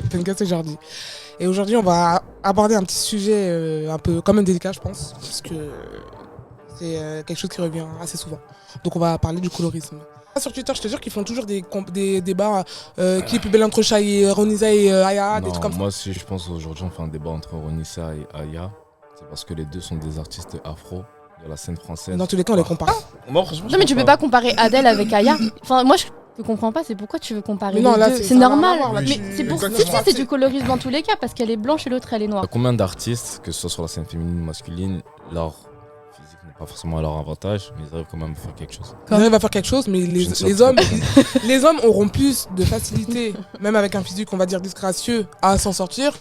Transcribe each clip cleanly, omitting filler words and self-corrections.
Penka, c'est Jordi. Et aujourd'hui, on va aborder un petit sujet un peu quand même délicat, je pense, parce que c'est quelque chose qui revient assez souvent. Donc, on va parler du colorisme. Sur Twitter, je te jure qu'ils font toujours des débats qui est plus belle entre Shai et Ronisa et Aya, des trucs comme ça. Moi, si je pense aujourd'hui, on fait un débat entre Ronisa et Aya, c'est parce que les deux sont des artistes afro de la scène française. Dans tous les cas, on les compare. Moi, franchement, Non mais tu peux pas comparer Adèle avec Aya. Enfin moi je comprends pas, c'est pourquoi tu veux comparer Mais non, les là, deux. c'est- C'est ça n'a normal. rien à voir, là, Mais tu- c'est pour ça exactement. c'est du colorisme dans tous les cas parce qu'elle est blanche et l'autre elle est Il y noire. a combien d'artistes, que ce soit sur la scène féminine ou masculine, leur physique n'est pas forcément à leur avantage, mais ils arrivent quand même à faire quelque chose. Ils arrivent à faire quelque chose, mais Je ne les saurais hommes, pas. les hommes auront plus de facilité, même avec un physique, on va dire, disgracieux, à s'en sortir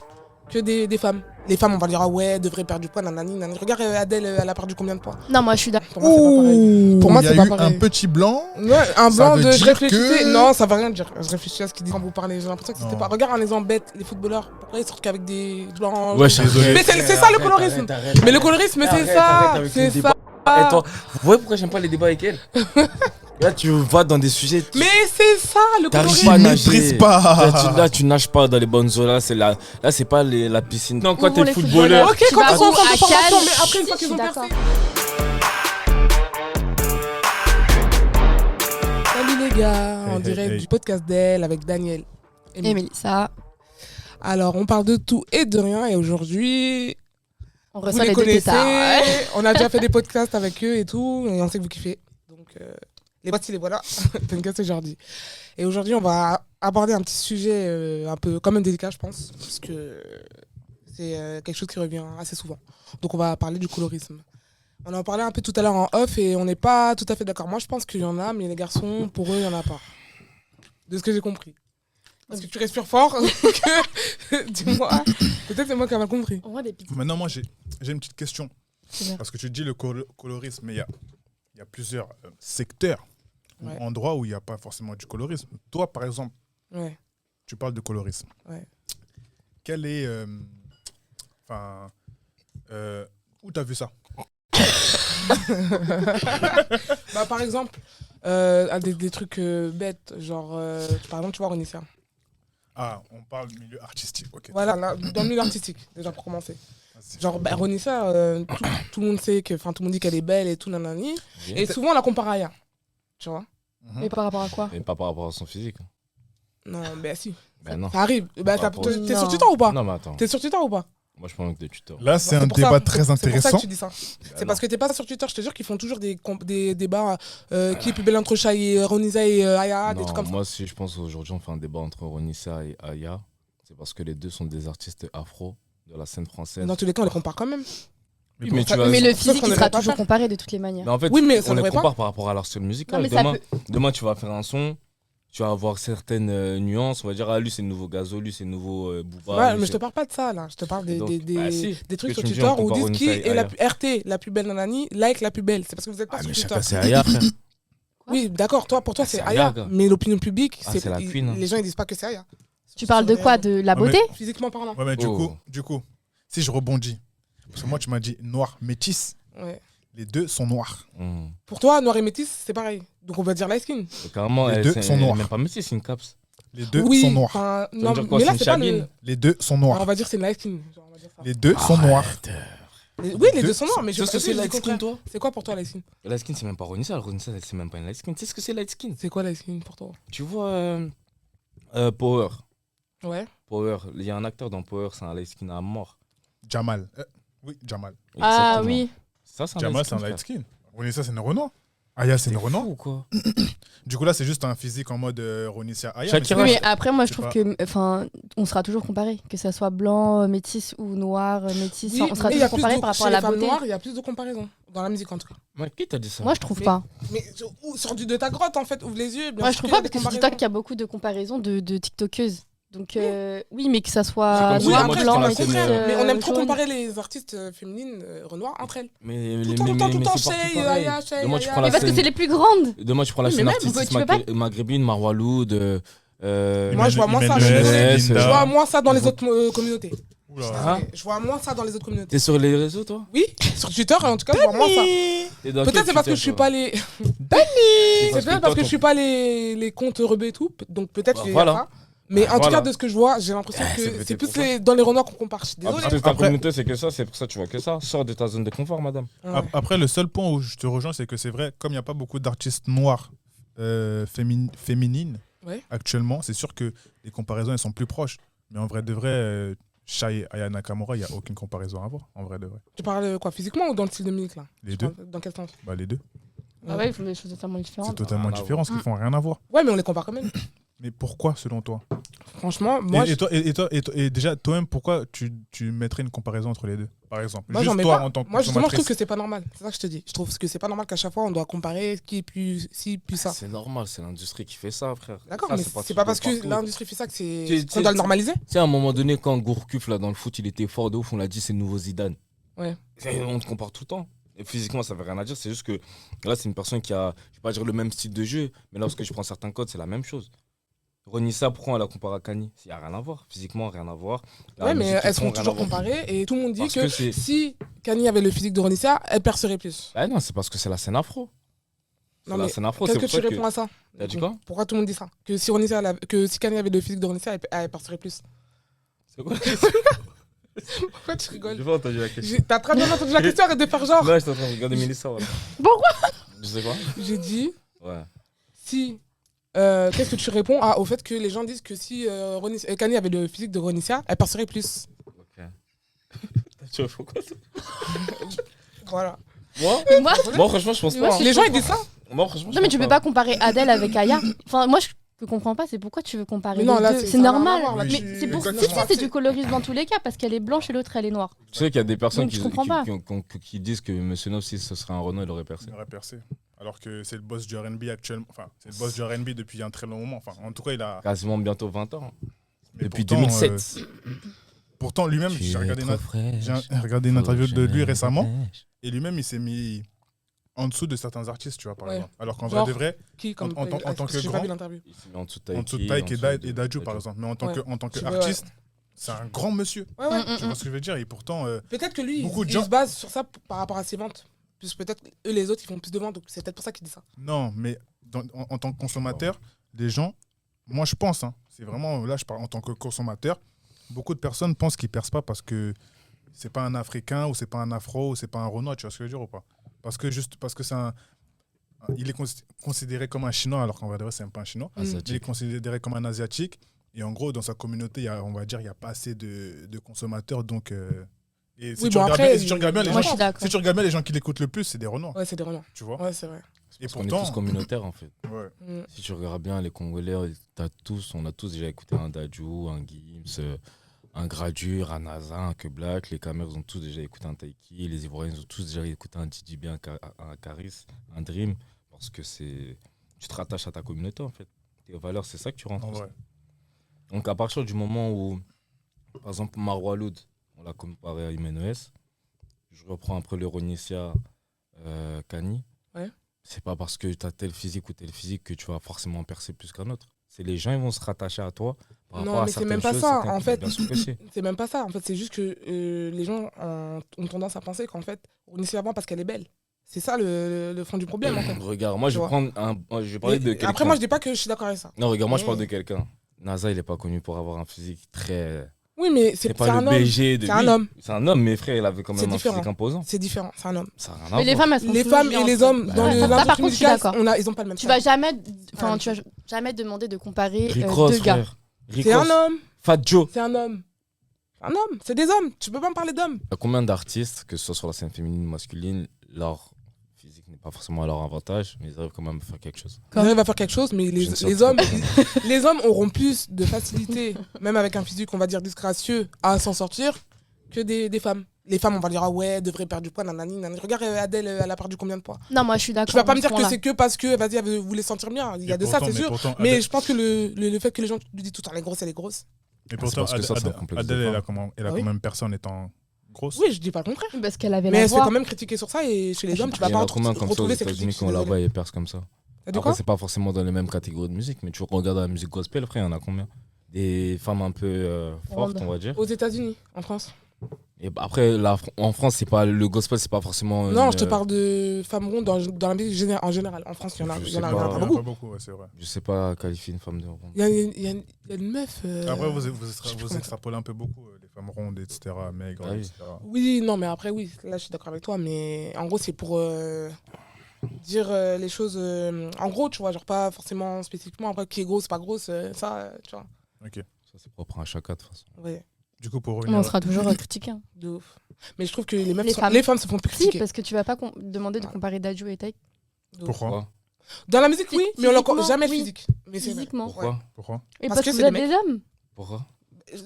que des femmes. Les femmes, on va dire, ah ouais, elles devraient perdre du poids, nanani, nanani. Regarde, Adèle, elle a perdu combien de poids? Non moi je suis d'accord. Pour moi, c'est pas pareil. Pour moi, il y c'est a pas eu pareil. un petit blanc. Ouais, un Ça blanc veut de je dire réfléchissais. que- Non, ça veut rien dire. Je réfléchis à ce qu'ils disent quand vous parlez. J'ai l'impression que c'était Non. pas. Regarde un exemple bête, les footballeurs. Pourquoi ils sortent qu'avec des blancs? Ouais, je suis désolé. Mais c'est ça le colorisme. Mais le colorisme, c'est ça. C'est ça. Et toi, vous voyez pourquoi j'aime pas les débats avec elle? Là, tu vas dans des sujets. Mais c'est ça le T'arrives colorisme. pas à Ils nager. maîtrisent pas. Là, tu nages pas dans les bonnes eaux. Là, c'est pas la piscine. Non, quand Où vont t'es les footballeur. Ok, Tu quand vas ils sont en où, centre à de formation, Cannes? mais après, une fois Je qu'ils suis ont d'accord. percé. Salut les gars, en Hey, direct hey. du podcast d'elle avec Daniel. Et Mélissa, Alors, on parle de tout et de rien. Et aujourd'hui, on vous reçoit les les deux connaissez. pétards. On a déjà fait des podcasts avec eux et tout. Et on sait que vous kiffez. Donc, les voici, les voilà. Penka, c'est Jordi. Et aujourd'hui, on va aborder un petit sujet un peu quand même délicat, je pense. Parce que c'est quelque chose qui revient assez souvent. Donc, on va parler du colorisme. On en parlait un peu tout à l'heure en off et on n'est pas tout à fait d'accord. Moi, je pense qu'il y en a, mais les garçons, pour eux, il n'y en a pas. De ce que j'ai compris. Parce que tu respires fort. que- Dis-moi. Peut-être c'est moi qui ai mal compris. On voit des pizzas. Maintenant, moi, j'ai une petite question. C'est bien. Parce que tu dis le colorisme, mais il y a plusieurs secteurs ou Ouais. endroits où il n'y a pas forcément du colorisme. Toi, par exemple, Ouais. tu parles de colorisme. Ouais. Quel est. Où t'as vu ça? Bah, par exemple, des trucs bêtes. Genre, par exemple, tu vois, Ronissa. Ah, on parle milieu artistique, ok. Voilà, là, dans le milieu artistique, déjà pour commencer. Ah, c'est- Genre, bah, Ronissa, tout le monde sait que. Enfin, tout le monde dit qu'elle est belle et tout, nanani. Oui. Et souvent, on la compare à Aya. Tu vois? Mhm. Mais par rapport à quoi? Mais pas par rapport à son physique. Non, bah si. Ben non. Ça arrive. Bah, Par rapport au- t'es sur Non. Twitter ou pas? Non, mais attends. T'es sur Twitter ou pas? Moi, je prends que des tuteurs. Là, c'est Bah, un pour ça- débat très C'est pour ça intéressant. que tu dis ça. C'est parce que t'es pas sur Twitter, je te jure qu'ils font toujours des débats qui est plus belle entre Shai et Ronisa et Aya, des Non, trucs comme ça. moi, si je pense aujourd'hui, on fait un débat entre Ronisa et Aya, c'est parce que les deux sont des artistes afro de la scène française. Dans tous les cas, on les compare quand même. Oui, mais ça- tu vas- Mais le Sauf physique qu'on il ne sera devrait pas toujours faire. comparé de toutes les manières. Mais en fait, Oui, mais ça on les devrait compare par rapport à leur style musical. Non, mais ça Demain, tu vas faire un son, tu vas avoir certaines nuances. On va dire, ah, lui, c'est le nouveau Gazo, lui, c'est le nouveau Booba. Ouais, lui, mais je c'est- te parle pas de ça là. Je te parle Donc, des bah, si. trucs Que sur tu me dis, Twitter on où compare disent qui Ronisa et est la Aya. RT, la plus belle nanani, like la plus belle. C'est parce que vous êtes pas Ah, sur mais Twitter. chacun, c'est Aya, frère. Oui, d'accord, toi, pour toi, c'est c'est Aya. Aya, gars. Mais l'opinion publique, Ah, c'est la queen, hein. les gens ils disent pas que c'est Aya. Tu parles de quoi? De la Ah, mais- beauté? Physiquement parlant. Ouais, mais Oh. du coup, si je rebondis, parce que moi, tu m'as dit noir, métis, Ouais. les deux sont noirs. Mmh. Pour toi, noir et métis, c'est pareil. Donc on va dire light skin. Et carrément, Les elle, deux c'est- sont elle est noirs. même pas métisse, c'est une caps. Les deux Oui, sont noirs. enfin, veut non, dire quoi, mais là c'est c'est une pas le. chabine Les deux sont On noirs. va dire c'est une light skin. Genre, on va dire ça. Les deux sont noirs. Oui, les deux sont noirs, mais je Tu sais ce que sais c'est pas light skin, toi? C'est quoi pour toi light skin? Light skin, c'est même pas Ronisa. Ronisa, c'est même pas une light skin. Tu sais ce que c'est light skin? C'est quoi light skin pour toi? Tu vois Power. Ouais. Power. Il y a un acteur dans Power, c'est un light skin à mort. Jamal. Oui, Jamal. Ah Exactement. oui. Ça, c'est un Jamal, light c'est un skin. light skin. Ronissa, c'est une Renault. Aya, c'est une Renault. Fou ou quoi? Du coup, là, c'est juste un physique en mode Ronissa Aya. Shakira, mais Oui, mais après, moi, je c'est trouve pas- que, enfin, on sera toujours comparé, que ça soit blanc, métis ou noir, métis. Oui, Enfin, on sera mais il y a toujours plus comparé de- par rapport chez à la les femmes beauté. noires, il y a plus de comparaisons dans la musique en tout cas. Ouais, qui t'a dit ça? Moi, je trouve Mais- pas. Mais sorti de ta grotte en fait, ouvre les yeux. Bien Moi, je sûr trouve qu'il y a pas des parce que sur comparaisons. TikTok, il y a beaucoup de comparaisons de TikTokeuses. Donc, oui, mais que ça C'est soit comme Oui, moi, noir, moi, après, je blanc, prends la métis, scène, mais on aime trop jaune. comparer les artistes féminines Renoir entre elles. Mais Tout le temps, c'est partout Shay, pareil. Aya, Shay, Demain, tu Aya. prends Mais la parce que scène- c'est les plus grandes. Demain, tu prends la Oui, mais scène même, artistique tu peux pas- maghrébine, Marwa Loud. Moi, je vois moins ça. Emmanuel, Je vois moins ça dans les autres communautés. Oula. Hein? Je vois moins ça dans les autres communautés. T'es sur les réseaux, toi? Oui, sur Twitter en tout cas, je vois moins ça. T'es dans Peut-être quel c'est parce que Twitter, je suis toi? pas les. C'est C'est peut-être parce que je suis pas les comptes rebeux et tout. Donc peut-être Bah, qu'il y a voilà. ça. Mais en tout Voilà. cas, de ce que je vois, j'ai l'impression C'est que peut-être c'est plus pour ça. dans les Renois qu'on compare. Je suis Ah, désolé. parce que ta Après- communauté, c'est que ça, c'est pour ça que tu vois que ça. Sors de ta zone de confort, madame. Ouais. Après, le seul point où je te rejoins, c'est que c'est vrai, comme il n'y a pas beaucoup d'artistes noirs féminines Ouais. actuellement, c'est sûr que les comparaisons, elles sont plus proches. Mais en vrai de vrai, Shai et Aya Nakamura, il n'y a aucune comparaison à avoir, en vrai de vrai. Tu parles quoi, physiquement ou dans le style de musique là? Les Tu deux, parles Dans quel sens? bah, les deux. Ah ouais, ils font des choses totalement C'est différentes. totalement Rien à différent, ce qu'ils font rien à voir. Ouais, mais on les compare quand même. Mais pourquoi, selon toi Franchement, moi, et déjà, toi-même, pourquoi tu mettrais une comparaison entre les deux, par exemple moi j'en Juste mets toi, pas. en tant que Moi, justement, je trouve consommatrice. que c'est pas normal. C'est ça que je te dis. Je trouve que c'est pas normal qu'à chaque fois on doit comparer qui est plus ci, plus ça. C'est normal, c'est l'industrie qui fait ça, frère. D'accord, Ça, mais c'est pas parce que partout. l'industrie fait ça que c'est Tu- qu'on doit le normaliser. Tu sais, à un moment donné, quand Gourcuff, là, dans le foot, il était fort de ouf, on l'a dit, c'est le nouveau Zidane. Ouais. Et on te compare tout le temps. Et physiquement, ça veut rien à dire. C'est juste que là, c'est une personne qui a, je vais pas dire le même style de jeu, mais là, lorsque je prends certains codes, c'est la même chose. Ronissa, pourquoi on la compare à Kanye? Il n'y a rien à voir. Physiquement, rien à voir. La Ouais, mais musique qu'ils elles font, sont rien à toujours voir. comparées et tout le monde dit Parce que, que c'est- si Kanye avait le physique de Ronissa, elle percerait plus. Ah non, c'est parce que c'est la scène afro. C'est Non, la mais scène afro. Qu'est-ce C'est que pour tu ça réponds à ça? T'as dit du coup quoi? Pourquoi tout le monde dit ça? Que si Kanye avait le physique de Ronissa, elle percerait plus. C'est quoi? Pourquoi tu rigoles? J'ai pas entendu la question. T'as très bien entendu la question, arrête de faire genre. Non, j'étais en train de regarder Mélissa. Voilà. Pourquoi? Tu sais quoi? J'ai dit, Ouais. si. Qu'est-ce que tu réponds au fait que les gens disent que si Kanye avait le physique de Ronissa, elle percerait plus. Ok. Tu réponds quoi ça? Voilà. Moi? Moi, Moi, franchement, je pense Mais moi, pas. hein. je- Les gens ils disent ça? Moi, franchement, je non, mais pense tu peux pas comparer Adèle avec Aya. Enfin, moi, je comprends pas. C'est pourquoi tu veux comparer Mais non, les là, deux. c'est- C'est ça n'a rien à normal. voir, là, Mais tu- c'est pour ça exactement. c'est du colorisme dans tous les cas parce qu'elle est blanche et l'autre elle est noire. Tu sais qu'il y a des personnes Donc, je comprends pas. qui disent que Monsieur Nov, si ce serait un Renault, il aurait percé. Il aurait percé. Alors que c'est le boss du R&B actuellement. Enfin, c'est le boss du R&B depuis un très long moment. Enfin, en tout cas, il a. Quasiment bientôt 20 ans. mais Depuis pourtant, 2007. Pourtant, lui-même, j'ai regardé une interview de lui récemment. Et lui-même, il s'est mis en dessous de certains artistes, tu vois, par Ouais. exemple. Alors qu'en Genre, vrai de vrai, Qui comme En tant que j'ai pas grand, vu l'interview. En dessous de en dessous de Taiki, Taïk et Dadju, par exemple. Mais en tant Ouais. que Tu vois, artiste, c'est un grand monsieur. Ouais, ouais. Tu vois ce que je veux dire? Et pourtant, Peut-être que lui, Beaucoup de il gens- se base sur ça par rapport à ses ventes. Plus peut-être eux les autres ils font plus de ventes, donc c'est peut-être pour ça qu'il dit ça. non, mais en tant que consommateur, les gens, moi je pense, hein, c'est vraiment, là je parle en tant que consommateur, beaucoup de personnes pensent qu'ils percent pas parce que c'est pas un Africain ou c'est pas un Afro ou c'est pas un Renoir, tu vois ce que je veux dire ou pas? Parce que c'est il est considéré comme un Chinois alors qu'en vrai de vrai c'est même pas un Chinois. Il est Asiatique. considéré comme un Asiatique et en gros dans sa communauté, on va dire il y a pas assez de consommateurs donc et si Oui, tu bon, regardes après, bien, et si tu regardes bien, les Moi gens je suis d'accord. si tu regardes bien, les gens qui l'écoutent le plus, c'est des Renois, Ouais, c'est des Renois. tu vois. Ouais, c'est vrai. Et On est pourtant, tous communautaires en fait. ouais. Mm. Si tu regardes bien les Congolais, on a tous déjà écouté un Dadju, un Gims, un Gradure, un Naza, un Que Black. Les Camers ont tous déjà écouté un Taiki. Les Ivoiriens ont tous déjà écouté un Didi B, un Caris, un Dream. Parce que tu te rattaches à ta communauté en fait. Tes valeurs, c'est ça que tu rentres. En vrai. Donc à partir du moment où, par exemple, Marwa Loud, on l'a comparé à Imenes, je reprends après le Ronissia Kani. Ouais. C'est pas parce que tu as tel physique ou tel physique que tu vas forcément percer plus qu'un autre. C'est les gens ils vont se rattacher à toi par Non, rapport à mais c'est certaines même pas choses, ça, certains en qui fait. bien sûr que si. C'est même pas ça. En fait, c'est juste que les gens ont tendance à penser qu'en fait, on essaie avant parce qu'elle est belle. C'est ça le fond du problème en fait. Regarde, moi je Tu vais vois. je vais parler de Et quelqu'un. après, moi je dis pas que je suis d'accord avec ça. Non, regarde, moi je Mais- parle de quelqu'un. NASA, il est pas connu pour avoir un physique très. Oui, mais C'est c'est pas un le homme. BG de C'est un lui. homme. C'est un homme, mais frère, il avait quand C'est même un différent. physique imposant. C'est différent, c'est un homme. Ça a rien à Mais les voir. femmes elles sont Les toujours femmes bien et les ensemble. hommes Bah, dans ça, le par contre, l'industrie je suis musicale, d'accord. ils ont pas le même Tu style. vas jamais, enfin Ouais. tu vas jamais demander de comparer Rick Ross, deux gars. frère. Rick C'est un Ross. homme. Fat Joe. C'est un homme. Un homme. C'est des hommes. Tu peux pas me parler d'hommes. Il y a combien d'artistes, que ce soit sur la scène féminine ou masculine, leur physique n'est pas forcément à leur avantage, mais ils arrivent quand même à faire quelque chose. Ils arrivent à faire quelque chose, mais Je ne les sais hommes, pas. les hommes auront plus de facilité, même avec un physique, on va dire, disgracieux, à s'en sortir que des femmes. Les femmes, on va dire, ah ouais, elles devraient perdre du poids, nanani, nanani. Regarde, Adèle, elle a perdu combien de poids? Non, moi je suis d'accord. Tu vas pas me à ce dire que point-là. c'est que parce que, vas-y, elle voulait se sentir bien. Il y a de ça, c'est sûr. Mais je pense que le fait que les gens lui disent tout le temps, elle est grosse. Et c'est pourtant, parce que ça, c'est un complexe de Adèle, elle a femme. elle a Ah oui. quand même percé en étant grosse. Oui, je dis pas le contraire. Parce qu'elle avait Mais la elle se fait voix. quand même critiquer sur ça et chez les hommes, tu vas Il y pas en a combien comme ça aux retrouver ces États-Unis critiques. qui ont là-bas et percent comme ça? T'as dit Après, quoi? c'est pas forcément dans les mêmes catégories de musique, mais tu regardes la musique gospel, frère, il y en a combien? Des femmes un peu fortes, Rondes. on va dire. Aux États-Unis, en France. Et bah, après, en France, c'est pas, le gospel, c'est pas forcément. Non, je te parle de femmes rondes dans la musique en général. En France, il y en a, Je il y sais en a, pas. il y en a Il y pas en a beaucoup. pas beaucoup, ouais, c'est vrai. Je sais pas qualifier une femme de ronde. Il y a une meuf. Après, vous je sais plus vous comment extrapolez un peu beaucoup, les femmes rondes, etc., maigres, Ah oui. etc. Oui, non, mais après, oui, là, je suis d'accord avec toi. Mais en gros, c'est pour dire les choses. En gros, tu vois, genre pas forcément spécifiquement. Après, qui est grosse, pas grosse, ça, tu vois. Ok. Ça, c'est propre à chacun, de toute façon. Ouais, Du coup, pour Mais revenir. on sera toujours critiqué. Hein. de ouf. Mais je trouve que les, meufs Les sont- femmes. les femmes se font plus Si, critiquer. parce que tu vas pas demander de comparer Dadju et Taïk De ouf. Pourquoi Dans la musique, oui, mais on l'a Physiquement, jamais oui. physique. Mais c'est vrai. physiquement. Pourquoi Pourquoi Et Parce parce que que c'est vous êtes des des hommes. Pourquoi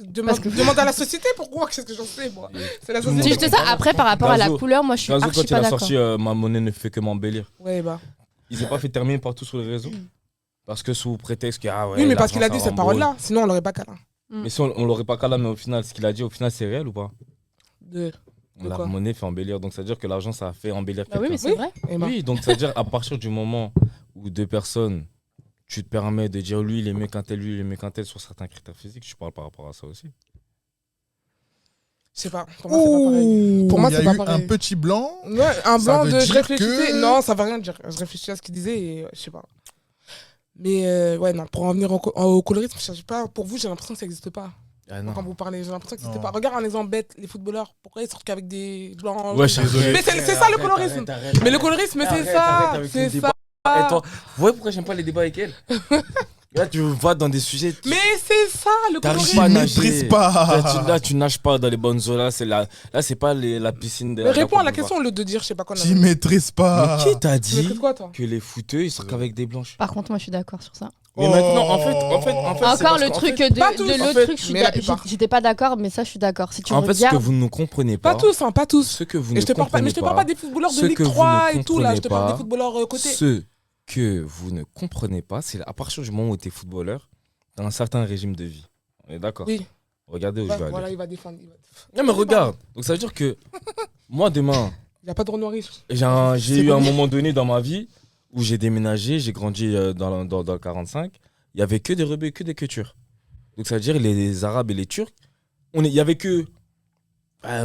Demande à la société pourquoi, qu'est-ce que j'en sais, moi. C'est la Tout le C'est monde- société. juste ça. Après, par rapport à la Gazo. couleur, moi, je suis Gazo, archi quand il pas a d'accord. sorti Ma monnaie ne fait que m'embellir, Ouais, bah. il s'est pas fait terminer partout sur les réseaux. Parce que sous prétexte que. Ah ouais, Oui, mais parce l'argent, qu'il a ça dit rend cette beau. parole-là. Sinon, on l'aurait pas câlin. Mais si on l'aurait pas calé, mais au final, ce qu'il a dit, au final, c'est réel ou pas De La quoi monnaie fait embellir. Donc, ça veut dire que l'argent, ça a fait embellir Bah oui, mais quelqu'un. c'est vrai. Et bah. Oui, donc ça veut dire à partir du moment où deux personnes, tu te permets de dire lui, il est mieux qu'un tel, lui, il est mieux qu'un tel sur certains critères physiques, je parle par rapport à ça aussi. Je sais pas. Pour moi, c'est pas pareil. Pour moi, il y c'est a pas eu pareil. un petit blanc. Ouais, un Ça blanc veut de je dire réfléchissais. que- Non, ça veut rien dire. Je réfléchissais à ce qu'il disait et je sais pas. Mais ouais, non, pour en venir au colorisme, je sais pas. Pour vous, j'ai l'impression que ça n'existe pas. Ah Quand vous parlez, j'ai l'impression que ça n'existe Non. pas. Regarde un exemple bête, les footballeurs. Pourquoi ils sortent qu'avec des blancs Ouais, Désolé. Mais c'est ça le colorisme. Mais le colorisme, c'est ça. C'est ça. Et toi, vous voyez pourquoi j'aime pas les débats avec elle Là, tu vas dans des sujets. Mais c'est ça le T'arrives colorisme. pas à Tu nager. maîtrises pas. Là, tu nages pas dans les bonnes eaux. Là, c'est pas la piscine de Mais réponds à la Côte question au lieu de dire, je sais pas quoi. Tu maîtrises pas. d'Ivoire. Mais qui t'a Tu maîtrises dit quoi, toi? que les footeux, ils sortent qu'avec des blanches Par contre, moi, je suis d'accord sur ça. Mais Oh. maintenant, en fait, c'est Encore parce le qu'en truc fait- de pas tous, en l'autre fait, truc, je suis mais la plupart. j'étais pas d'accord, mais ça, je suis d'accord. Si tu En fait, ce que regardes, vous ne comprenez pas. Pas tous, hein, pas tous. Ce que vous Et ne je te parle pas, mais je te parle pas des footballeurs de Ce Ligue que vous 3 ne et tout, là. Je te parle comprenez des footballeurs côté. Ce que vous ne comprenez pas, c'est à partir du moment où tu es footballeur, dans un certain régime de vie. On est d'accord? Oui. Regardez où je vais Voilà, aller. il va défendre. Non, mais regarde. Donc, ça veut dire que moi, demain, Il n'y a pas de Renoir j'ai eu un moment donné dans ma vie où j'ai déménagé, j'ai grandi dans le 45. Il n'y avait que des rebeux, que des cultures. Donc, ça veut dire les Arabes et les Turcs. Il n'y avait que.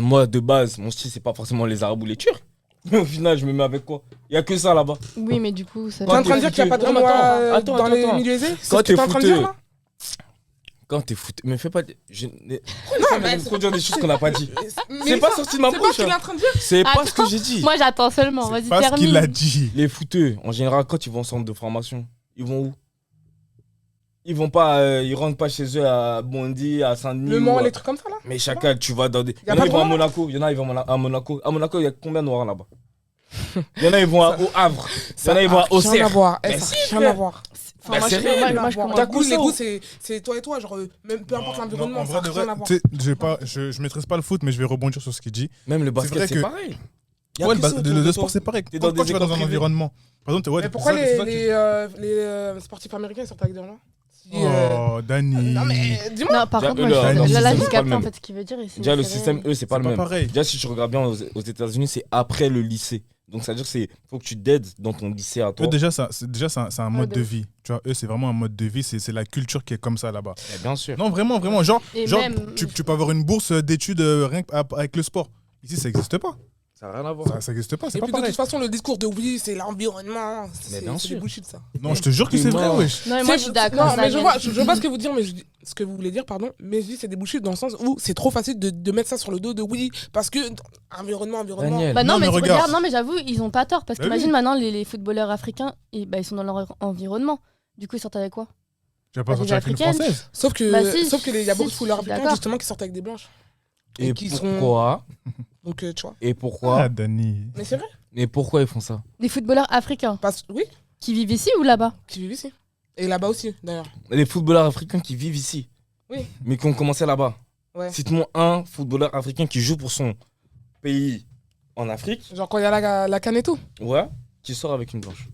Moi, de base, mon style, c'est pas forcément les Arabes ou les Turcs. Mais au final, je me mets avec quoi? Il n'y a que ça là-bas. oui, mais du coup, ça. Tu es en train de dire qu'il n'y a pas de Non, mais Renoir attends, dans les attends. milieux aisés? C'est Quand ce que tu es t'es en train de dire, fouteux. là? Quand t'es foutu. Mais fais pas. Pourquoi mais tu me produire des choses qu'on n'a pas dit? Mais C'est pas ça, sorti de ma C'est pas bouche. ce qu'il est hein. en train de dire. C'est pas ce que Attends, j'ai dit. Moi, j'attends seulement. Vas-y, C'est pas ce termine. qu'il a dit. Les fouteux, en général, quand ils vont en centre de formation, ils vont où? Ils vont pas, ils rentrent pas chez eux à Bondy, à Saint-Denis. Le ou Mans, à- les trucs comme ça, là. Mais chacun, tu vas dans des. Y a Il y en pas a, de ils vont à Renoir Monaco. Il y en a, ils vont à Monaco. À Monaco, il y a combien de noirs là-bas? Il y en a, ils vont au Havre. Il y en a, ils vont à Rien à Auxerre. voir. Mais Ça si, n'a rien à frère. voir. Enfin, moi, c'est je- réel, moi, Rien moi, à je voir. commence. T'as Les goûts, les ça goûts, où c'est toi et toi. Genre, même peu importe Non, l'environnement. en Ça vrai n'a de rien à vrai, voir. tu sais, je maîtrise pas le foot, mais je vais rebondir sur ce qu'il dit. Même le C'est basket, vrai c'est que- pareil. Y a Ouais, que ça le autour de sport, toi. c'est pareil. T'es dans Quand des tu vas dans écoles un privées. environnement. Par exemple, ouais, Mais pourquoi c'est ça que les sportifs américains ils sortent avec des Renoirs? Oh, Dani. Non, mais dis-moi. Non, par Déjà, contre, eux, moi, leur là, système, j'ai c'est pas capté le en même. fait ce qu'il veut dire. et Déjà, le c'est système, réel. eux, c'est pas C'est le pas même. pareil. Déjà, si tu regardes bien aux États-Unis, c'est après le lycée. Donc, ça veut dire que faut que tu t'aides dans ton lycée à toi. Eux, déjà, c'est un mode de de ouf. vie. Tu vois, eux, c'est vraiment un mode de vie. C'est la culture qui est comme ça là-bas. Mais bien sûr. Non, vraiment, vraiment. Genre, Et genre même- tu peux avoir une bourse d'études rien avec le sport. Ici, ça n'existe pas. Ça n'a rien à voir. Ça n'existe pas. C'est Et pas puis de pareil. toute façon, le discours de oui, c'est l'environnement. Mais bien C'est sûr. des bullshit, ça. Non, je te jure que c'est vrai, wesh. Non, mais moi, je suis d'accord. Non, mais ça, je vois ce que vous dire, mais ce que vous voulez dire, pardon. Mais je dis c'est des bullshit dans le sens où c'est trop facile de mettre ça sur le dos de oui, parce que environnement. Daniel. Bah non, Non, mais mais tu regarde. regardes, non, mais j'avoue, ils ont pas tort. Parce Bah qu'imagine oui. maintenant, les footballeurs africains, ils sont dans leur environnement. Du coup, ils sortent avec quoi? Tu vas pas Bah, sortir des avec une Africaines. française. Sauf que, Bah si, il y a beaucoup de si, footballeurs je suis africains d'accord. justement qui sortent avec des blanches. Et qui sont- pourquoi Donc tu vois. Et pourquoi Ah, Dani. Mais c'est vrai. Et pourquoi ils font ça? Des footballeurs africains Oui, qui vivent ici ou là-bas? qui vivent ici. Et là-bas aussi, d'ailleurs. Les footballeurs africains qui vivent ici. Oui. Mais qui ont commencé là-bas. Ouais. Cite-moi un footballeur africain qui joue pour son pays en Afrique. Genre quand il y a la canne et tout. Ouais. Qui sort avec une blanche.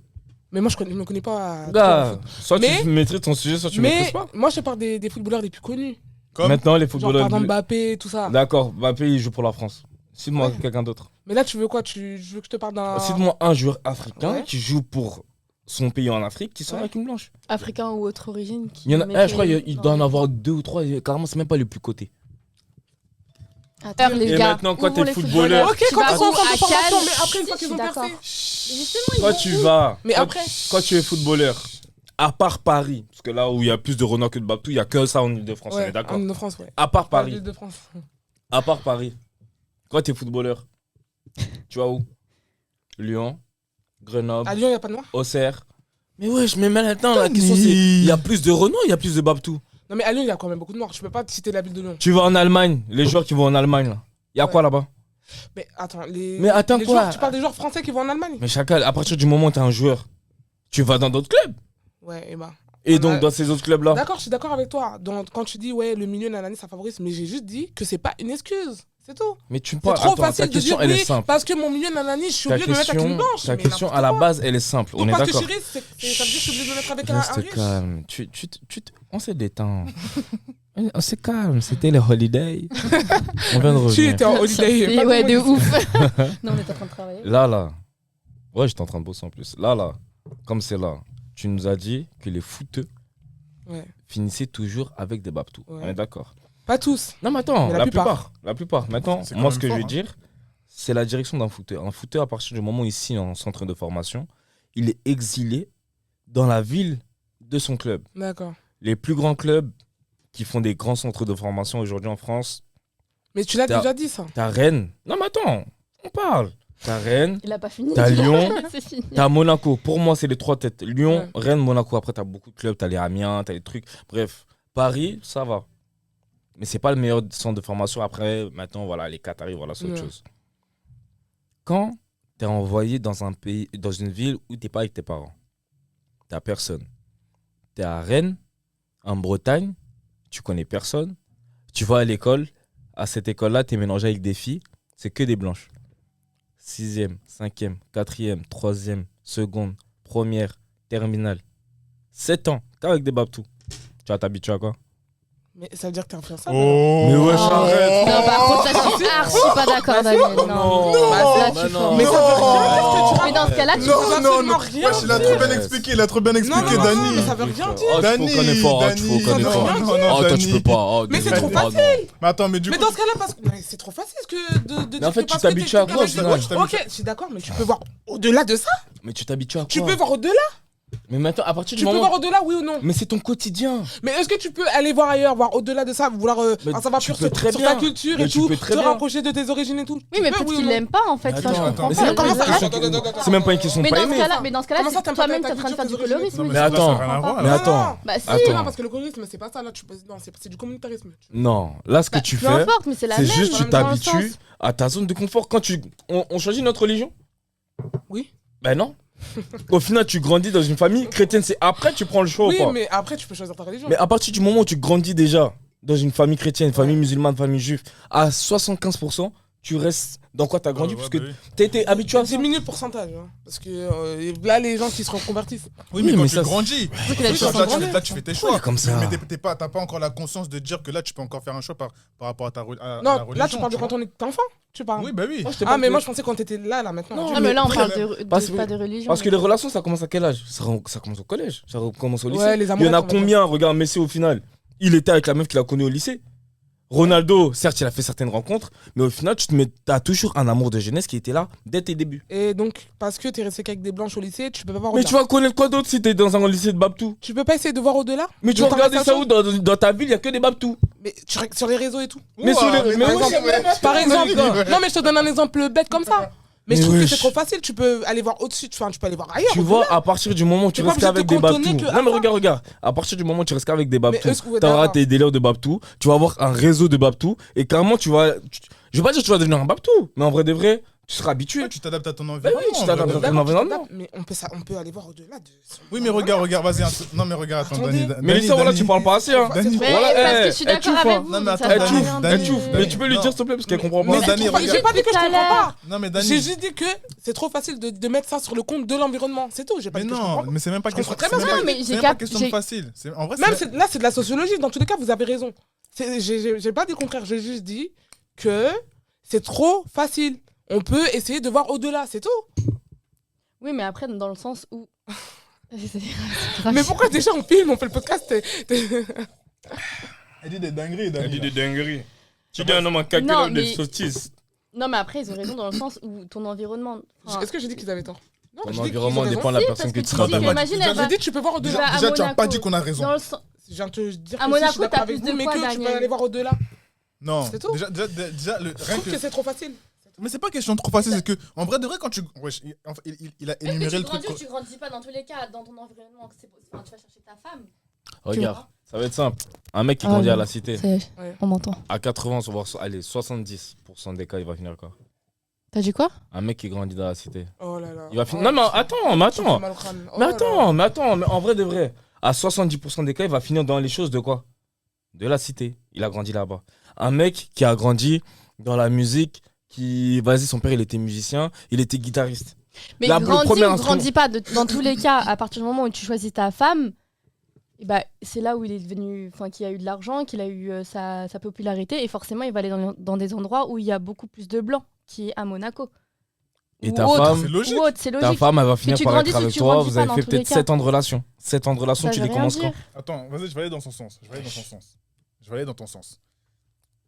Mais moi, je me connais pas. Gars, soit Mais- tu maîtrises ton sujet, soit tu mais maîtrises pas. moi, je te parle des footballeurs les plus connus. Comme Maintenant, les Genre, footballeurs. par exemple, Mbappé, tout ça. D'accord, Mbappé, il joue pour la France. Cite-moi Ouais. quelqu'un d'autre. Mais là, tu veux quoi? Tu veux que je te parle d'un. Cite-moi un joueur africain Ouais. qui joue pour son pays en Afrique qui sort Ouais. avec une blanche. Africains ou autre origine qui Il y en a, mettrait- je crois qu'il Non, doit en mais- avoir 2 ou 3. Carrément, c'est même pas les plus cotés. Attends, les Et gars, maintenant, quand où vont t'es les footballeur, Ok, Tu quand vas ils sont en où centre de À formation, Cannes mais après, une fois Je qu'ils suis ont percé. d'accord. Mais justement, ils quand vont tu où vas, Mais quand- après. quand tu es footballeur, à part Paris, parce que là où il y a plus de Renault que de Babtou, il y a que ça en Ile-de-France, on est Ouais, d'accord. en Ile-de-France, ouais. À part Pas Paris, l'Île-de-France. à part Paris, quand t'es footballeur, tu vas où? Lyon, Grenoble, À Lyon, il n'y a pas de noir. Auxerre. Mais wesh, mais maintenant la question c'est, il y a plus de Renault, il y a plus de Babtou. Non, mais à Lyon, il y a quand même beaucoup de noirs. Je peux pas te citer la ville de Lyon. Tu vas en Allemagne, les joueurs qui vont en Allemagne là, il y a Ouais. quoi là-bas? Mais attends, les. Mais attends, les quoi joueurs, tu parles des joueurs français qui vont en Allemagne? Mais Chacal, à partir du moment où t'es un joueur, tu vas dans d'autres clubs. Ouais, et bah. Et On donc a- dans ces autres clubs là. D'accord, je suis d'accord avec toi. Quand tu dis, ouais, le milieu, nanani, ça favorise, mais j'ai juste dit que c'est pas une excuse. C'est tout. Mais tu me C'est parles. trop Attends, facile ta de question dire elle oui, est simple. parce que mon milieu, nanani, je suis Ta obligé de me mettre avec une blanche. ta mais question n'importe à la quoi. base elle est simple. Donc, On est parce que d'accord. je suis riche, ça veut dire que je suis obligé de me mettre avec un Reste riche. calme. On s'est détend. On s'est calme. C'était les holidays. On vient de Tu revenir. étais en holiday. C'est- pas Ouais, de comment ouf. Non, on est en train de travailler. Là. Ouais, j'étais en train de bosser en plus. Là. Comme c'est là. Tu nous as dit que les footeux Ouais. finissaient toujours avec des babtous. Ouais. On est d'accord. Pas tous. Non, mais attends, Mais la plupart. La plupart. Maintenant, C'est quand moi, même ce que fort, je veux hein. dire, c'est la direction d'un footeur. Un footeur, à partir du moment où il signe en centre de formation, il est exilé dans la ville de son club. D'accord. Les plus grands clubs qui font des grands centres de formation aujourd'hui en France, Mais tu l'as T'as- déjà dit, ça. t'as Rennes. Non, mais attends, on parle. T'as Rennes, Il a pas fini. T'as Lyon. C'est fini. t'as Monaco. Pour moi, c'est les trois têtes. Lyon, Ouais. Rennes, Monaco. Après, t'as beaucoup de clubs. T'as les Amiens, t'as les trucs. Bref, Paris, ça va. Mais c'est pas le meilleur centre de formation. Après, maintenant, voilà, les Qataris, voilà, c'est autre Ouais. chose. Quand t'es envoyé dans un pays, dans une ville où t'es pas avec tes parents, t'as personne. T'es à Rennes, en Bretagne, tu connais personne. Tu vas à l'école. À cette école-là, t'es mélangé avec des filles. C'est que des blanches. 6e, 5e, 4e, 3e, seconde, première, terminale. 7 ans, qu'avec des babtous. Tu vas t'habituer à quoi? Mais ça veut dire que t'es influençable. Oh. Mais wesh, Oh. arrête. Non, par contre, là, je suis archi pas d'accord, Daniel. Non. Là, tu fais- Mais ça veut rien dire ce que tu Mais dans ce cas-là, tu Non, Non, non, absolument non. rien Wesh, il a trop bien expliqué, il a trop bien expliqué, non, non, Dani. mais ça veut rien dire. Oh, tu Dani, fais aucun effort, oh, tu fais aucun Dani, effort. non, non, non, Oh, toi, Dani. tu peux pas. Oh, Mais c'est désolé. trop Oh, non. Mais attends, mais du Mais coup. dans ce cas-là, parce que mais c'est trop facile que de Mais en dire fait, que tu parce que t'habitues à t'es- quoi, Ouais, au final Ok, je suis d'accord, mais tu peux voir au-delà de ça. Mais tu t'habitues à quoi? Tu peux voir au-delà. Mais maintenant, à partir du Tu peux moment. voir au-delà, oui ou non. Mais c'est ton quotidien. Mais est-ce que tu peux aller voir ailleurs, voir au-delà de ça, vouloir Mais en savoir tu plus peux très sur bien. ta culture Mais et tu tout, peux très te bien. rapprocher de tes origines et tout. Oui, mais Tu peux, peut-être ou qu'il non l'aime pas en fait. Enfin, je Attends, comprends Mais pas. c'est même pas une Comment ça- question. attends. C'est même pas une question de Mais pas dans ce aimer. cas-là, Comment ça, t'aimes pas toi-même, ta t'es en train de faire du culture, tes colorisme. Non, Mais ça, ça attends. a rien à voir, Mais là. attends. Bah si. Attends. Non, parce que le colorisme, c'est pas ça, là, non, c'est du communautarisme. Non, là, ce que Bah, tu peu fais, importe, mais c'est la c'est même. juste tu dans le t'habitues sens. à ta zone de confort. Quand on choisit notre religion? Oui. Ben non. Au final, tu grandis dans une famille chrétienne. C'est après tu prends le choix Oui, ou pas. mais après, tu peux choisir ta religion. Mais à partir du moment où tu grandis déjà dans une famille chrétienne, une famille musulmane, famille juive, à 75%, tu restes dans quoi tu as grandi, Ouais, parce bah que oui. tu été habitué à ça. Diminue le pourcentage. Hein, parce que là, les gens qui se reconvertissent. Oui, mais Oui, quand mais tu ça, grandis, C'est qu'il a Oui, dit ça ça. change. là, tu fais tes choix. Ouais, comme ça. Mais t'as pas encore la conscience de dire que là, tu peux encore faire un choix par rapport à ta à la Non, religion. là, tu parles de vois. quand on est enfant. Tu parles. Oui, bah oui. Ah, mais moi, je pensais quand t'étais là, maintenant. Non, Non, mais là, on mais parle parce pas que- de religion. Parce que les relations, ça commence à quel âge? Ça commence au collège, ça commence au lycée. Ouais, les Il y en amourettes, a on va dire. combien? Regarde Messi au final. Il était avec la meuf qu'il a connue au lycée. Ronaldo, certes, il a fait certaines rencontres, mais au final, t'as toujours un amour de jeunesse qui était là dès tes débuts. Et donc, parce que t'es resté qu'avec des blanches au lycée, tu peux pas voir Mais au-delà. tu vas connaître quoi d'autre si t'es dans un lycée de Babtou? Tu peux pas essayer de voir au-delà. Mais tu de vas ta regarder ça conversation où dans ta ville, il y a que des Babtous. Mais sur les réseaux et tout. Mais sur les- mais par oui, exemple, c'est- par exemple, Ouais. non mais je te donne un exemple bête comme ça. Mais je Mais trouve que wesh. c'est trop facile. Tu peux aller voir au-dessus. Enfin, tu peux aller voir ailleurs. Tu vois, à partir du moment où tu T'es pas restes obligé de qu'avec te des cantonner Babtous. que à Non, mais ça. regarde. À partir du moment où tu restes qu'avec des Babtous, est-ce que- ouais, t'auras d'accord. tes délires de Babtous. Tu vas avoir un réseau de Babtous. Et carrément, je vais pas dire que tu vas devenir un Babtou. Mais en vrai de vrai, tu seras habitué. Ouais, tu t'adaptes à ton Bah environnement. oui, tu t'adaptes à ton D'accord, tu environnement. t'adaptes, mais on peut aller voir au-delà de. Oui, mais regarde, vas-y. Non, mais regarde, attends, Attendez. Dani. Mais ça, voilà, tu parles pas assez. Hein. Dani. Mais Voilà, parce que eh, je suis eh, d'accord tu avec vois. vous. Non, mais ça attends, sert à Dani, rien Dani, de- Tu ouf. Mais tu peux lui Non. dire s'il te plaît parce qu'elle comprend Mais pas. c'est Dani, trop fa- regarde. j'ai pas dit que je Tout à comprends l'heure. pas. Non, mais J'ai Dani. juste dit que c'est trop facile de mettre ça sur le compte de l'environnement. C'est tout. J'ai pas Mais dit que je non, comprends pas. mais c'est même pas Je question. comprends très c'est bien même ça, pas- mais c'est j'ai même pas cap- question j'ai- de facile. En vrai, Même c'est. là, c'est de la sociologie. Dans tous les cas, vous avez raison. J'ai pas dit le contraire. J'ai juste dit que c'est trop facile. On peut essayer de voir au-delà. C'est tout. Oui, mais après, dans le sens où. Mais pourquoi déjà on filme, on fait le podcast Elle dit des dingueries, Elle dit Dani. des dingueries. Tu dis un homme incalculable Non, de mais- sottises. Non, mais après, ils ont raison dans le sens où ton environnement. Enfin, Est-ce que j'ai dit qu'ils avaient tort? Non, Ton j'ai dit qu'ils environnement ont raison. dépend de la Si, personne parce que que tu tu seras. dis Attends, que, imagine, J'ai elle va dit, tu peux voir au-delà. va à Déjà, tu n'as pas Monaco. dit qu'on a raison. dans le sens. Je viens de te dire À que Monaco, si, je suis d'accord t'as avec plus vous, de mais poids, que tu peux Daniel. aller voir au-delà. Non, C'est tout. déjà, le, Je rien trouve que c'est trop facile. Mais c'est pas question de trop facile, c'est que, en vrai, de vrai, quand tu. Wesh, il a énuméré le truc. Tu grandis pas dans tous les cas dans ton environnement. Enfin, tu vas chercher ta femme. Regarde, ça va être simple. Un mec qui Ah, grandit à non. la cité, Ouais. On m'entend. à 80, voire allez, 70% des cas, il va finir quoi? T'as dit quoi? Un mec qui grandit dans la cité. Oh là là. Il va finir. Oh, Non, mais attends, mais ça fait attends. mal au crâne. Oh Mais là là. attends, mais en vrai de vrai, à 70% des cas, il va finir dans les choses de quoi? De la cité. Il a grandi là-bas. Un mec qui a grandi dans la musique, vas-y, son père, il était musicien, il était guitariste. Mais Là, le grandis premier ou instrument- grandis pas. Dans tous les cas, à partir du moment où tu choisis ta femme, et bah, c'est là où il est devenu. Enfin, qu'il a eu de l'argent, qu'il a eu sa popularité. Et forcément, il va aller dans des endroits où il y a beaucoup plus de blancs, qui est à Monaco. Et Ou ta autre. femme, C'est logique. Ou autre, c'est ta logique. femme, elle va finir tu par grandis être ou avec tu toi. grandis Vous pas avez dans fait tous les peut-être cas. 7 ans de relation. 7 ans de relation, Ça tu veut les rien commences dire. quand? Attends, vas-y, je vais aller dans son sens. Je vais aller dans ton sens.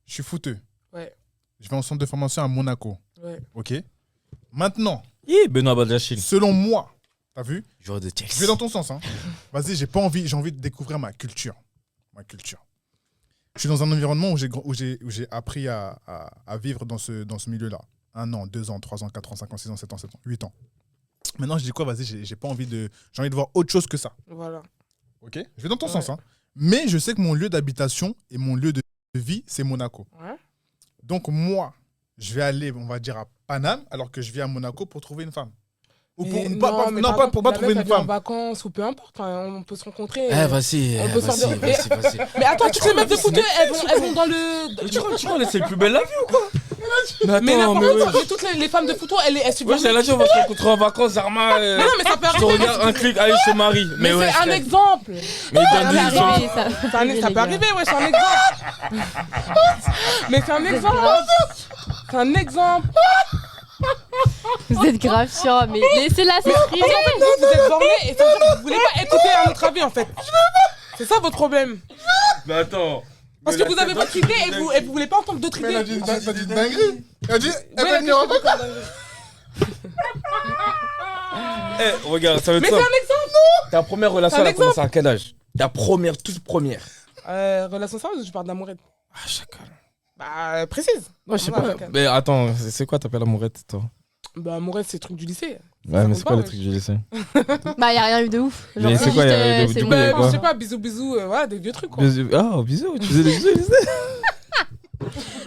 Je suis fouteux. Ouais. Je vais en centre de formation à Monaco. Ouais. Ok. Maintenant, Benoît Baldachine. selon moi, t'as vu? Joueur de Je vais Chelsea. dans ton sens. Hein. Vas-y, j'ai envie de découvrir ma culture. Je suis dans un environnement où j'ai appris à vivre dans ce milieu-là. 1 an, 2 ans, 3 ans, 4 ans, 5 ans, 6 ans, 7 ans, 8 ans. Maintenant, je dis quoi? Vas-y, j'ai envie de voir autre chose que ça. Voilà. Ok? Je vais dans ton Ouais. sens. Hein. Mais je sais que mon lieu d'habitation et mon lieu de vie, c'est Monaco. Ouais. Donc, moi, je vais aller, on va dire, à Paname, alors que je vis à Monaco pour trouver une femme. Ou pour, Mais non, par pas exemple, pour pas la trouver meuf, une elle vient en femme. vacances ou peu importe. Enfin, on peut se rencontrer. Vas-y, On peut se faire vas-y, des- vas-y. Mais attends, toutes les meufs de foot, elles vont dans le. Tu crois que c'est le plus belle la vie ou quoi? Mais Mais attends, n'importe mais quoi. Mais toutes les femmes de foot, elles subissent. ouais, c'est là, on va se rencontrer en vacances, Zarma. Mais non, mais ça peut Je te arriver. regarde un clic, allez, je te marie. Mais ouais, c'est un frère. exemple. Mais il Ça donne peut des arriver, exemples. ça peut Ça arriver, peut les gars. arriver, ouais, c'est un exemple. Mais c'est un exemple. C'est un exemple. Vous êtes grave chiant, mais laissez-la s'exprimer. Vous êtes bornés et ça veut dire que vous voulez pas écouter un autre avis en fait. C'est ça votre problème. Mais attends. Parce que vous avez votre idée et vous voulez pas entendre d'autres Mais idées. elle a dit une dinguerie. Elle a dit, elle Ouais, va venir en mais vacances. Regarde, ça va être c'est un simple. exemple. Ta première relation, C'est un elle a commencé à quel âge? Ta première, toute première. Relation sérieuse ou je parle d'amourette? Ah, chacal. Bah, précise. Non, je sais Ouais, pas. chacal. Mais attends, c'est quoi t'appelles amourette, toi? Bah, amourette, c'est le truc du lycée. Ouais, mais compte c'est pas, quoi les ouais. trucs du lycée? Bah, y a rien eu de ouf. Genre, Mais c'est quoi, y a eu de- c'est du coup, mon- y a Bah, quoi je sais pas, bisous, bisous, voilà, des vieux trucs quoi. Bisous. Ah, bisous, tu faisais des bisous au lycée?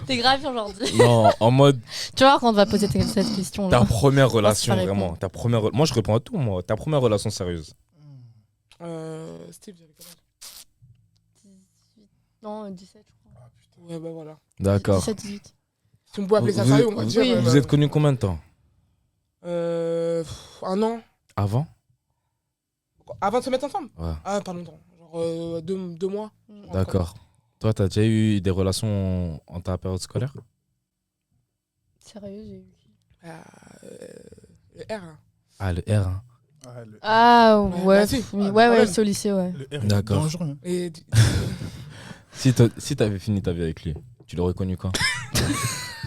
T'es grave aujourd'hui. Non, en mode Tu vois, quand on va poser cette question ta là. première relation, pas vraiment. répondre. Ta première... Moi, je réponds à tout, moi. Ta première relation sérieuse. Steve, j'avais quel âge? Non, 17, je crois. Ouais, bah voilà. D'accord. 17, 18. Si on peut appeler ça Vous- sérieux, on va vous- dire. Oui. Vous êtes connus combien de temps? 1 an. Avant? Avant de se mettre ensemble? Ouais. Ah, pas longtemps. Genre 2 mois. D'accord. Toi, t'as déjà eu des relations en ta période scolaire? Sérieux, j'ai eu. Le R. Hein. Ah, le R, hein. Ah, le Ah, Ouais, ouais. bah si. Ouais, c'est au lycée, ouais. R est D'accord. dangereux. Hein. Et Si t'avais fini ta vie avec lui, tu l'aurais connu quand?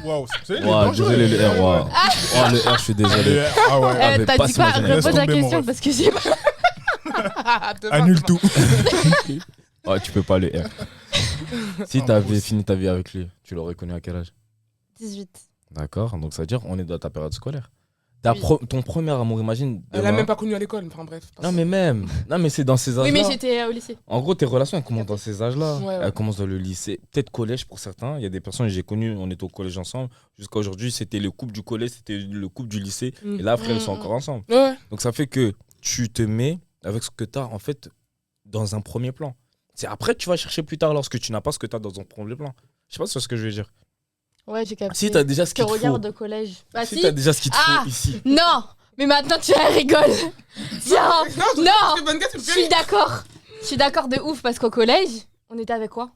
Waouh, c'est il est Waouh, dangereux. désolé, le R, waouh. Oh, le R, je suis désolé. Le R, ah ouais. Ah, mais T'as pas dit quoi? s'imaginer. Repose la Laisse tomber, mon question ref. parce que j'ai pas. Annule tout. Oh, tu peux pas le R. Si t'avais fini ta vie avec lui, tu l'aurais connu à quel âge? 18. D'accord, donc ça veut dire on est dans ta période scolaire. Oui. Ton premier amour, imagine. Elle a demain- même pas connu à l'école, enfin bref. Non, mais même. Non, mais c'est dans ces âges-là. Oui, mais j'étais au lycée. En gros, tes relations, elles commencent dans ces âges-là. Ouais, ouais. Elles commencent dans le lycée, peut-être collège pour certains. Il y a des personnes que j'ai connues, on était au collège ensemble. Jusqu'à aujourd'hui, c'était le couple du collège, c'était le couple du lycée. Mm. Et là, après, elles sont encore ensemble. Ouais. Donc ça fait que tu te mets avec ce que tu as, en fait, dans un premier plan. C'est après, tu vas chercher plus tard lorsque tu n'as pas ce que tu as dans un premier plan. Je sais pas si c'est ce que je veux dire. Ouais, j'ai capté. Si tu as déjà ce Ton qu'il te regard faut. de collège. Bah Si si. tu as déjà ce qu'il te Ah faut ici. Non, mais maintenant tu rigoles. Tiens, non. C'est bonne gars, tu me Je fais suis rire. d'accord. Je suis d'accord de ouf parce qu'au collège, on était avec quoi?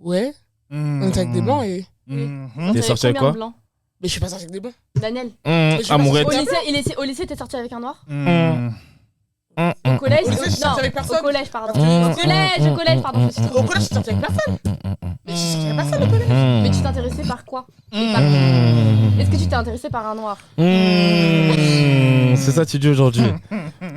Ouais. On était avec des blancs et. On T'es était sorti avec combien quoi de blancs? Mais je suis pas sorti avec des blancs. Daniel. je suis pas Amourette. Au lycée, t'es sorti avec un noir? Au Au collège? Au lycée, je suis sortie avec personne. Au collège, pardon. Parce que- Au collège, pardon. Je suis Au collège, je suis sorti avec personne. Mais je suis sorti avec personne au collège. par quoi et par qui? Est-ce que tu t'es intéressé par un noir? C'est ça que tu dis aujourd'hui.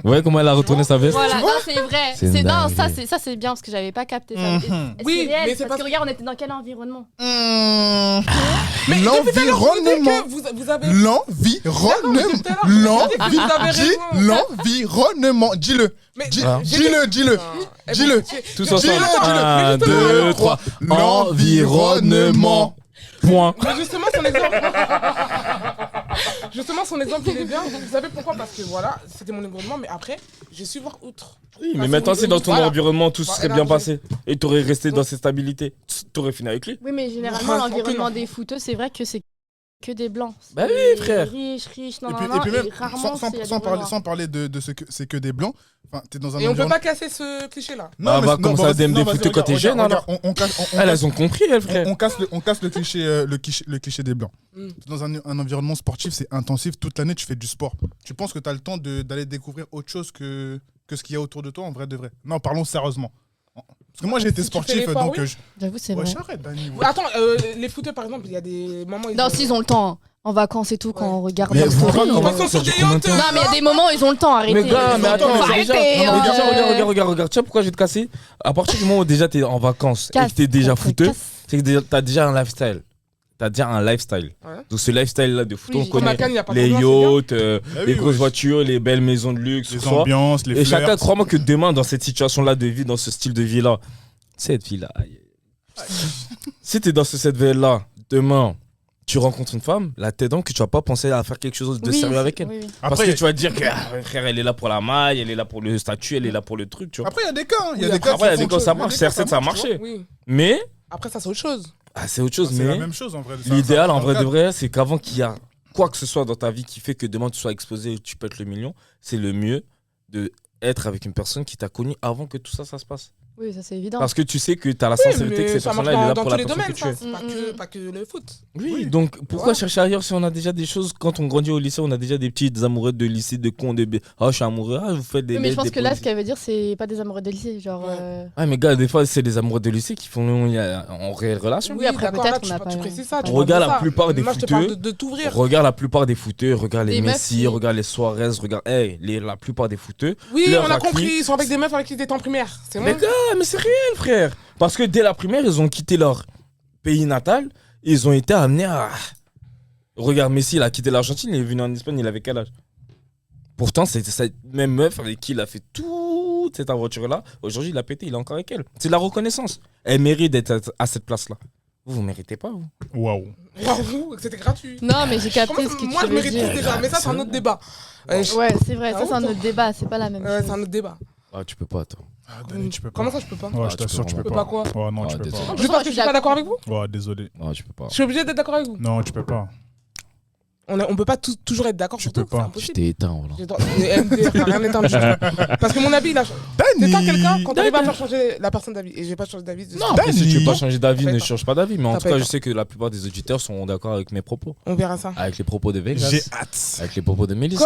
Ouais, comment elle a retourné sa veste? Voilà, non, c'est vrai. C'est une Non, dinguerie. ça c'est bien parce que j'avais pas capté ça. Est-ce Oui, que c'est réel? mais c'est Parce pas- que regarde, on était dans quel environnement? Mais depuis tout à l'heure, vous dites L'environnement. que vous avez. L'environnement. Dis-le. Mais Ah. Dis-le. Eh, Dis-le. bon, c'est- Tous Dis-le, ensemble. dis-le. 1, Mais justement, 2, 3. Environnement. Point. Mais justement, son exemple. Justement, son exemple, il est bien. Vous savez pourquoi? Parce que voilà, c'était mon environnement, mais après, j'ai su voir outre. Oui, mais Parce maintenant, que- c'est dans ton voilà. environnement, tout se Bah, serait bien élargi. passé. Et t'aurais resté dans cette stabilité. T'aurais fini avec lui. Oui, mais généralement, Ouais, l'environnement aucun. des footeux, c'est vrai que c'est que des blancs. Bah oui, C'est frère. Riches, non, Et non, puis, non, et puis même, rarement, sans, il y a des sans parler, noirs. sans parler de ce que c'est que des blancs, enfin, t'es dans un Et on peut environnement. pas casser ce cliché-là. Bah, mais va non, commencer bah, à DM des vas-y, fouteux quand t'es regarde, jeune, regarde, alors. on casse- on Elles, casse- elles ont compris, elles, frère. on casse le cliché des blancs. Mm. Dans un environnement sportif, c'est intensif. Toute l'année, tu fais du sport. Tu penses que tu as le temps d'aller découvrir autre chose que ce qu'il y a autour de toi, en vrai de vrai? Non, parlons sérieusement. Parce que moi, j'ai été Si tu fais sportif, l'effort, donc... oui. J'avoue, c'est Ouais, vrai. arrête, Dani. Attends, les footeux, par exemple, il y a des moments. Non, s'ils ont le temps, hein. En vacances et tout, quand Ouais. on regarde Mais leur vous story. rendez compte, Ils sont ça sur dure des combien de yachts. temps Non, mais il y a des moments où ils ont le temps, arrêtez. Mais gars, mais attends, Faut mais déjà, arrêter, non, mais déjà, euh. regarde, tu sais pourquoi je vais te casser? À partir du moment où déjà t'es en vacances et Casse, que t'es déjà casse, fouteux, casse. c'est que t'as déjà un lifestyle. T'as déjà un lifestyle. Ouais. Donc ce lifestyle-là de foot, Oui, on j'ai- Comme à connaît Cannes, il y a pas les d'ambiance, yachts, Bah les oui, grosses ouais. voitures, les belles maisons de luxe, Les tout ça. ambiances, les Et flirts. chacun, crois-moi que demain, dans cette situation-là de vie, dans ce style de vie-là, cette vie-là, si t'es dans cette vie-là, demain, tu rencontres une femme, là, t'es donc que tu vas pas penser à faire quelque chose de Oui, sérieux avec elle. oui, oui. Parce Après, que tu vas te dire que frère, elle est là pour la maille, elle est là pour le statut, elle est là pour le truc, tu vois. Après, il y a des cas. hein. Il y a Oui, des cas Après, il y a qui des font cas, ça autre chose. marche. Il y a des cas, Certes, ça a tu vois. marché. Oui. Mais, Après, ça, c'est autre chose. c'est autre chose. C'est la Mais même chose, en vrai. l'idéal, en vrai de vrai, c'est qu'avant qu'il y a quoi que ce soit dans ta vie qui fait que demain tu sois exposé et tu pètes le million, c'est le mieux de être avec une personne qui t'a connu avant que tout ça, ça se passe. Oui, ça c'est évident. Parce que tu sais que tu as la Oui, sincérité que mais cette ça marche personne-là, elle est là dans pour tous la les personne domaines, que tu es. ça. C'est pas que le foot. Oui, Oui. donc pourquoi Ouais. chercher ailleurs si on a déjà des choses, quand on grandit au lycée, on a déjà des petites amoureuses de lycée, de cons, de ah je suis amoureux, ah vous faites des Oui, mais je pense des que là, ce poésies. qu'elle veut dire, c'est pas des amoureux de lycée. Genre. Ouais. Ah mais gars, des fois c'est des amoureux de lycée qui font en réelle relation. Oui, après, d'accord, peut-être là, qu'on n'a pas- tu précises ça. tu Regarde parles de la ça. plupart des Moi, je te parle footeux. de t'ouvrir. Regarde la plupart des footeux, regarde les Des meufs Messi, qui- regarde les Suarez, regarde la plupart des footeux. Oui, Leur on a raclée. compris. Ils sont avec des meufs avec qui ils étaient en primaire. C'est Mais bon. gars, mais c'est réel frère. Parce que dès la primaire, ils ont quitté leur pays natal, ils ont été amenés à... Regarde, Messi, il a quitté l'Argentine, il est venu en Espagne, il avait quel âge? Pourtant, c'est cette même meuf avec qui il a fait toute cette aventure-là. Aujourd'hui, il a pété, il est encore avec elle. C'est de la reconnaissance. Elle mérite d'être à cette place-là. Vous méritez pas, vous? Waouh. J'avoue que c'était gratuit. Non, mais j'ai capté Comment- ce que Moi, tu je veux mérite dire. plus déjà. Mais ça, c'est un autre débat. Ouais, Ouais, c'est vrai, Ah ça c'est un bon, autre débat, c'est pas la même c'est chose. un autre débat. Ah, tu peux pas, toi. Ah, Dani, tu peux pas. Comment ça, je peux pas Ouais, je tu t'assure, peux tu peux vraiment pas. pas. Ouais, non, tu peux désolé. pas. Juste parce que je suis pas d'accord avec vous. Ouais, désolé. Non, tu peux pas. Je suis obligé d'être d'accord avec vous. Non, tu peux pas. On peut pas toujours être d'accord Tu sur peux tout. pas. C'est Je impossible. t'ai éteint, voilà. J'ai droit- MDR, t'as rien éteint du tout. Parce que mon avis, il a. C'est ça quelqu'un quand t'arrives à faire changer la personne d'avis. Et j'ai pas changé d'avis. Non, après, si tu veux pas changer d'avis, T'as ne pas change pas d'avis. Mais en T'as tout pas cas, été. je sais que la plupart des auditeurs sont d'accord avec mes propos. On verra ça. Avec les propos de J'ai Vegas. hâte. Avec les propos de Mélissa.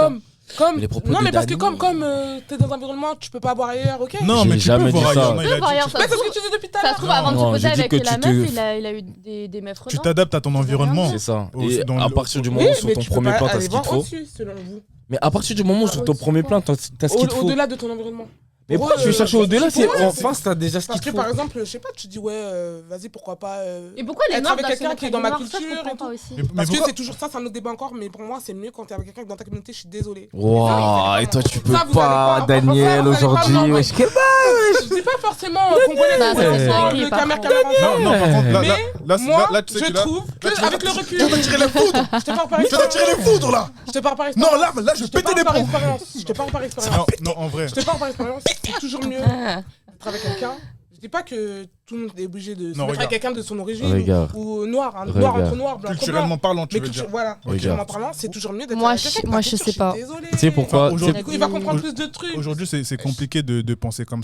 Comme. Mais les propos Non, de mais parce que Dani. comme t'es dans un environnement, tu peux pas boire ailleurs, ok? Non, J'ai mais tu jamais peux dit voir ça. ailleurs. Non, Tu il peux a voir dit- ailleurs, Mais ça c'est se ce trouve- que tu dis depuis tout à Ça se l'heure. trouve, avant de Non, se poser j'ai dit avec que la tu te- meuf, il a eu des meufs Tu renards. t'adaptes à ton environnement. C'est ça. Au- Et dans à le- partir du Oui, moment où sur mais ton tu peux premier pas plan, t'as aller ce qu'il te voir faut. au-dessus, selon vous. Mais à partir du moment où sur ton au-dessus, premier quoi. plan, t'as ce qu'il te faut. Au-delà de ton environnement. Mais pourquoi tu veux chercher au-delà si Ouais, en c'est- face, t'as déjà ce Parce qu'il que te faut? par exemple, je sais pas, tu dis ouais, vas-y, pourquoi pas. Et pourquoi les Être noirs avec doivent se quelqu'un mettre qui est avec dans des ma noirs, ça, je culture comprends et pas aussi. Mais Parce que pourquoi c'est toujours ça, c'est un autre débat encore, mais pour moi, c'est mieux quand t'es avec quelqu'un dans ta communauté, je suis désolé. Waouh, et toi tu peux Ça, vous pas, allez pas- Daniel, ça, vous allez pas aujourd'hui. voir, Wesh, quel Je dis pas forcément congolais, Non, ça, c'est le dingue, par camer contre. Non, non, par contre, là, Moi, là, tu sais je que là. trouve là, tu que vas- avec le recul, Tu vas tirer les foudres. je te parle par Tu vas tirer les foudres là. Je te parle par Non, expérience. là, je vais Je te péter parle les par plombs. expérience. Je te parle par expérience. Non, non, en vrai. Je te parle par expérience. C'est toujours mieux d'être avec quelqu'un. Je dis pas que tout le monde est obligé de se Non, mettre regarde. avec quelqu'un de son origine Regarde. ou noir, hein, Regarde. noir entre noir, blanc entre Culturellement blanc. parlant, tu Mais veux dire. voilà, Regarde. culturellement parlant, c'est toujours mieux d'être Moi, avec je- quelqu'un. moi, Ta je culture, sais pas. suis désolée. Tu sais pourquoi Enfin, aujourd'hui- Du coup, il va comprendre plus de trucs. Aujourd'hui, c'est compliqué de penser comme